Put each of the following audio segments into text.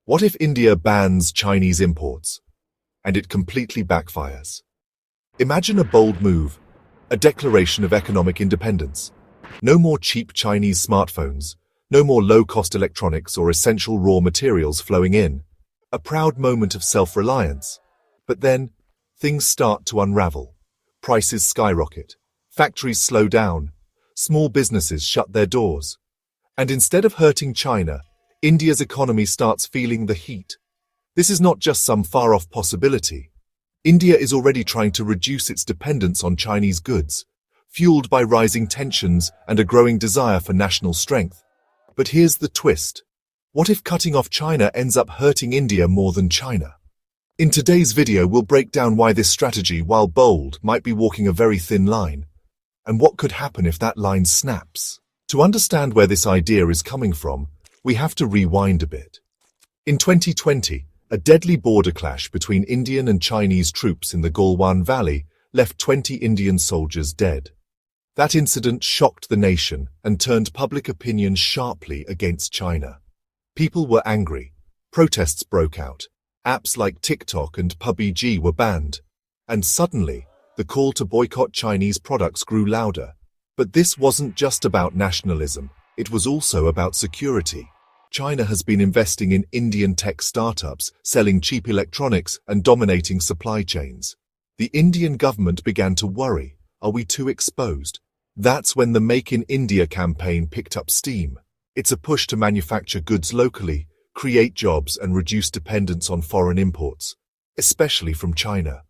What if India bans Chinese imports, and it completely backfires? Imagine a bold move, a declaration of economic independence. No more cheap Chinese smartphones, no more low-cost electronics or essential raw materials flowing in. A proud moment of self-reliance. But then, things start to unravel. Prices skyrocket, factories slow down, small businesses shut their doors. And instead of hurting China, India's economy starts feeling the heat. This is not just some far-off possibility. India is already trying to reduce its dependence on Chinese goods, fueled by rising tensions and a growing desire for national strength. But here's the twist. What if cutting off China ends up hurting India more than China? In today's video, we'll break down why this strategy, while bold, might be walking a very thin line, and what could happen if that line snaps. To understand where this idea is coming from, we have to rewind a bit. In 2020, a deadly border clash between Indian and Chinese troops in the Galwan Valley left 20 Indian soldiers dead. That incident shocked the nation and turned public opinion sharply against China. People were angry. Protests broke out. Apps like TikTok and PUBG were banned. And suddenly, the call to boycott Chinese products grew louder. But this wasn't just about nationalism. It was also about security. China has been investing in Indian tech startups, selling cheap electronics and dominating supply chains. The Indian government began to worry. Are we too exposed? That's when the Make in India campaign picked up steam. It's a push to manufacture goods locally, create jobs and reduce dependence on foreign imports, especially from China.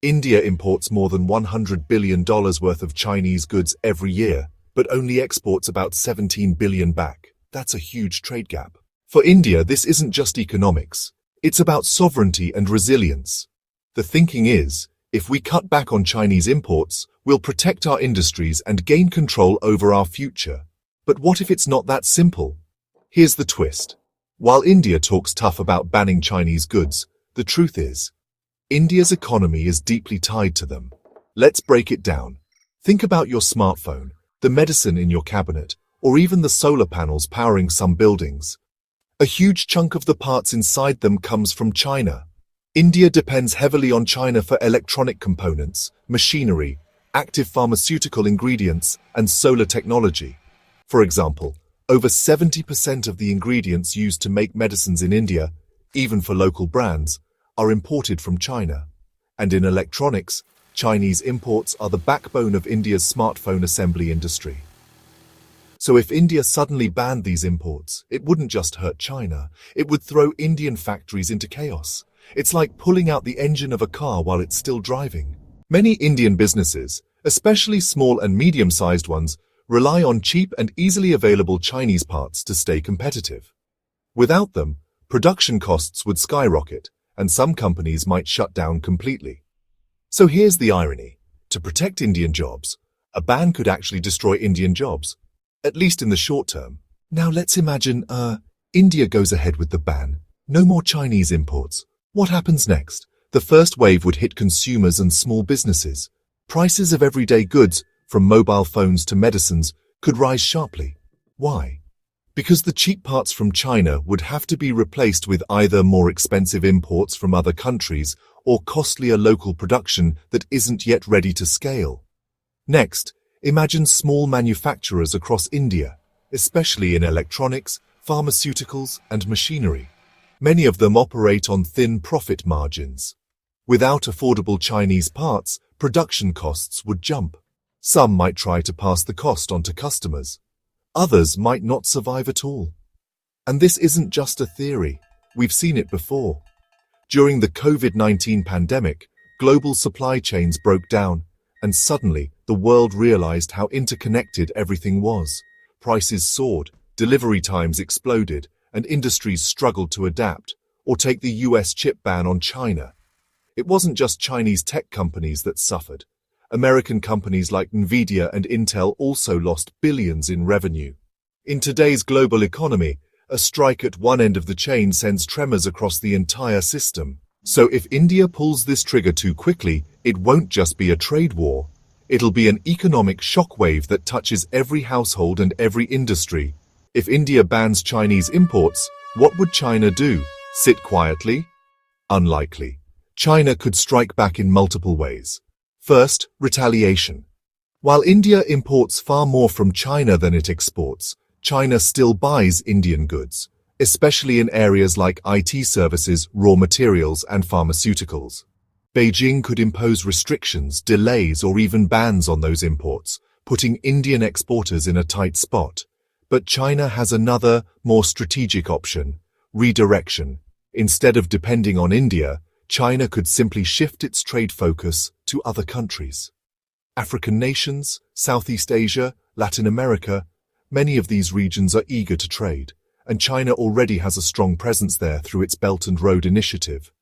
India imports more than $100 billion worth of Chinese goods every year, but only exports about 17 billion back. That's a huge trade gap. For India, this isn't just economics. It's about sovereignty and resilience. The thinking is, if we cut back on Chinese imports, we'll protect our industries and gain control over our future. But what if it's not that simple? Here's the twist. While India talks tough about banning Chinese goods, the truth is, India's economy is deeply tied to them. Let's break it down. Think about your smartphone, the medicine in your cabinet, or even the solar panels powering some buildings. A huge chunk of the parts inside them comes from China. India depends heavily on China for electronic components, machinery, active pharmaceutical ingredients, and solar technology. For example, over 70% of the ingredients used to make medicines in India, even for local brands, are imported from China. And in electronics, Chinese imports are the backbone of India's smartphone assembly industry. So if India suddenly banned these imports, it wouldn't just hurt China, it would throw Indian factories into chaos. It's like pulling out the engine of a car while it's still driving. Many Indian businesses, especially small and medium-sized ones, rely on cheap and easily available Chinese parts to stay competitive. Without them, production costs would skyrocket, and some companies might shut down completely. So here's the irony. To protect Indian jobs, a ban could actually destroy Indian jobs, at least in the short term. Now let's imagine, India goes ahead with the ban. No more Chinese imports. What happens next? The first wave would hit consumers and small businesses. Prices of everyday goods, from mobile phones to medicines, could rise sharply. Why? Because the cheap parts from China would have to be replaced with either more expensive imports from other countries or costlier local production that isn't yet ready to scale. Next, imagine small manufacturers across India, especially in electronics, pharmaceuticals, and machinery. Many of them operate on thin profit margins. Without affordable Chinese parts, production costs would jump. Some might try to pass the cost on to customers. Others might not survive at all. And this isn't just a theory. We've seen it before. During the COVID-19 pandemic, global supply chains broke down, and suddenly the world realized how interconnected everything was. Prices soared, delivery times exploded, and industries struggled to adapt. Or take the US chip ban on China. It wasn't just Chinese tech companies that suffered. American companies like Nvidia and Intel also lost billions in revenue. In today's global economy, a strike at one end of the chain sends tremors across the entire system. So if India pulls this trigger too quickly, it won't just be a trade war. It'll be an economic shockwave that touches every household and every industry. If India bans Chinese imports, what would China do? Sit quietly? Unlikely. China could strike back in multiple ways. First, retaliation. While India imports far more from China than it exports, China still buys Indian goods, especially in areas like IT services, raw materials, and pharmaceuticals. Beijing could impose restrictions, delays, or even bans on those imports, putting Indian exporters in a tight spot. But China has another, more strategic option: redirection. Instead of depending on India, China could simply shift its trade focus to other countries. African nations, Southeast Asia, Latin America, many of these regions are eager to trade, and China already has a strong presence there through its Belt and Road Initiative.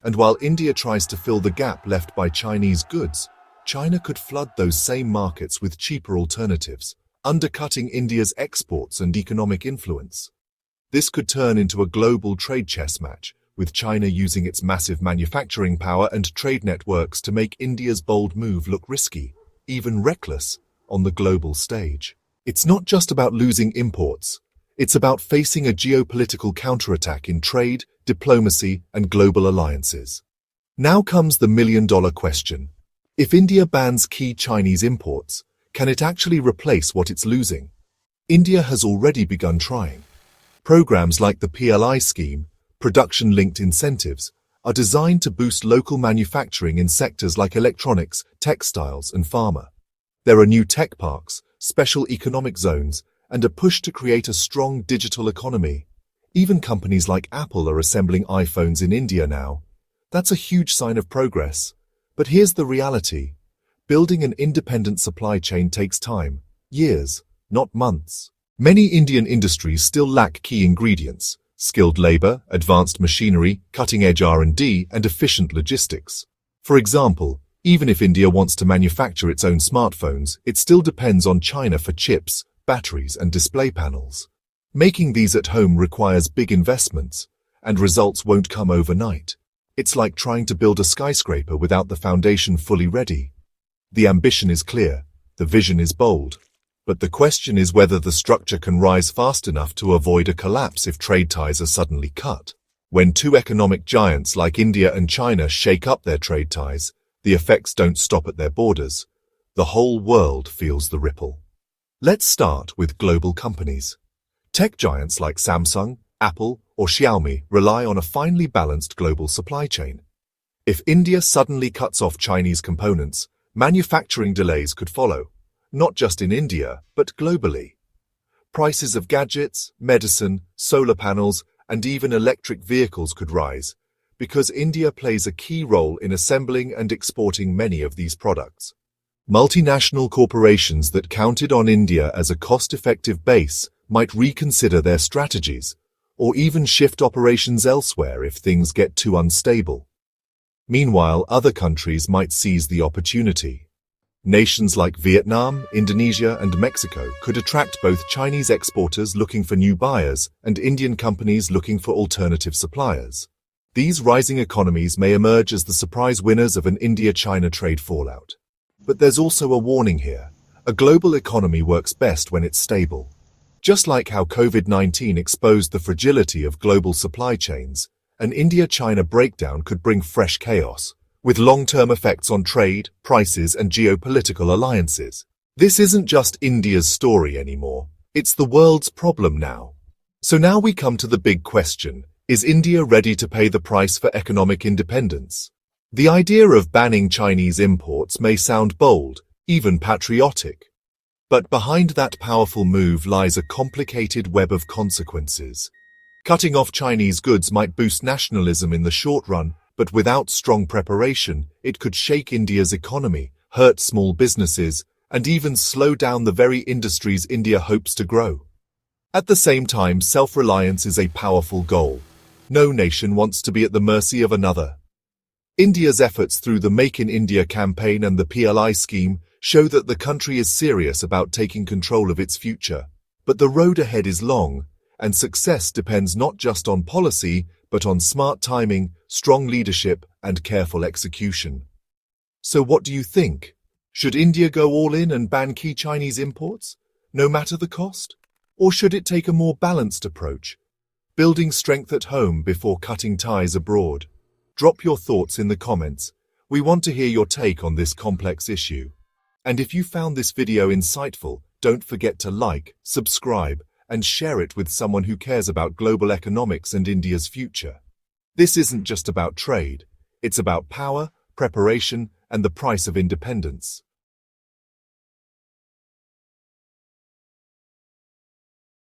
And while India tries to fill the gap left by Chinese goods, China could flood those same markets with cheaper alternatives, undercutting India's exports and economic influence. This could turn into a global trade chess match, with China using its massive manufacturing power and trade networks to make India's bold move look risky, even reckless, on the global stage. It's not just about losing imports. It's about facing a geopolitical counterattack in trade, diplomacy, and global alliances. Now comes the million-dollar question. If India bans key Chinese imports, can it actually replace what it's losing? India has already begun trying. Programs like the PLI scheme, production-linked incentives, are designed to boost local manufacturing in sectors like electronics, textiles, and pharma. There are new tech parks, special economic zones, and a push to create a strong digital economy. Even companies like Apple are assembling iPhones in India now. That's a huge sign of progress. But here's the reality. Building an independent supply chain takes time, years, not months. Many Indian industries still lack key ingredients: skilled labor, advanced machinery, cutting-edge R&D, and efficient logistics. For example, even if India wants to manufacture its own smartphones, it still depends on China for chips, batteries, and display panels. Making these at home requires big investments, and results won't come overnight. It's like trying to build a skyscraper without the foundation fully ready. The ambition is clear, the vision is bold, but the question is whether the structure can rise fast enough to avoid a collapse if trade ties are suddenly cut. When two economic giants like India and China shake up their trade ties, the effects don't stop at their borders. The whole world feels the ripple. Let's start with global companies. Tech giants like Samsung, Apple, or Xiaomi rely on a finely balanced global supply chain. If India suddenly cuts off Chinese components, manufacturing delays could follow, not just in India, but globally. Prices of gadgets, medicine, solar panels, and even electric vehicles could rise, because India plays a key role in assembling and exporting many of these products. Multinational corporations that counted on India as a cost-effective base might reconsider their strategies, or even shift operations elsewhere if things get too unstable. Meanwhile, other countries might seize the opportunity. Nations like Vietnam, Indonesia, and Mexico could attract both Chinese exporters looking for new buyers and Indian companies looking for alternative suppliers. These rising economies may emerge as the surprise winners of an India-China trade fallout. But there's also a warning here. A global economy works best when it's stable. Just like how COVID-19 exposed the fragility of global supply chains, an India-China breakdown could bring fresh chaos, with long-term effects on trade, prices, and geopolitical alliances. This isn't just India's story anymore. It's the world's problem now. So now we come to the big question. Is India ready to pay the price for economic independence? The idea of banning Chinese imports may sound bold, even patriotic. But behind that powerful move lies a complicated web of consequences. Cutting off Chinese goods might boost nationalism in the short run, but without strong preparation, it could shake India's economy, hurt small businesses, and even slow down the very industries India hopes to grow. At the same time, self-reliance is a powerful goal. No nation wants to be at the mercy of another. India's efforts through the Make in India campaign and the PLI scheme show that the country is serious about taking control of its future. But the road ahead is long, and success depends not just on policy, but on smart timing, strong leadership, and careful execution. So what do you think? Should India go all in and ban key Chinese imports, no matter the cost? Or should it take a more balanced approach? Building strength at home before cutting ties abroad. Drop your thoughts in the comments. We want to hear your take on this complex issue. And if you found this video insightful, don't forget to like, subscribe, and share it with someone who cares about global economics and India's future. This isn't just about trade. It's about power, preparation, and the price of independence.